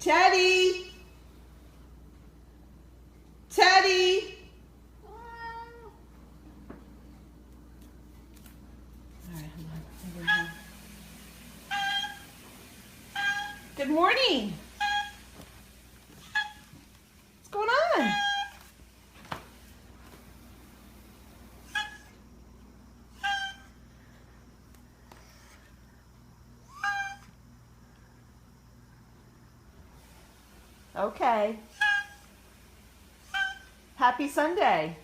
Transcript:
Teddy! Teddy! Good morning. What's going on? Okay. Happy Sunday.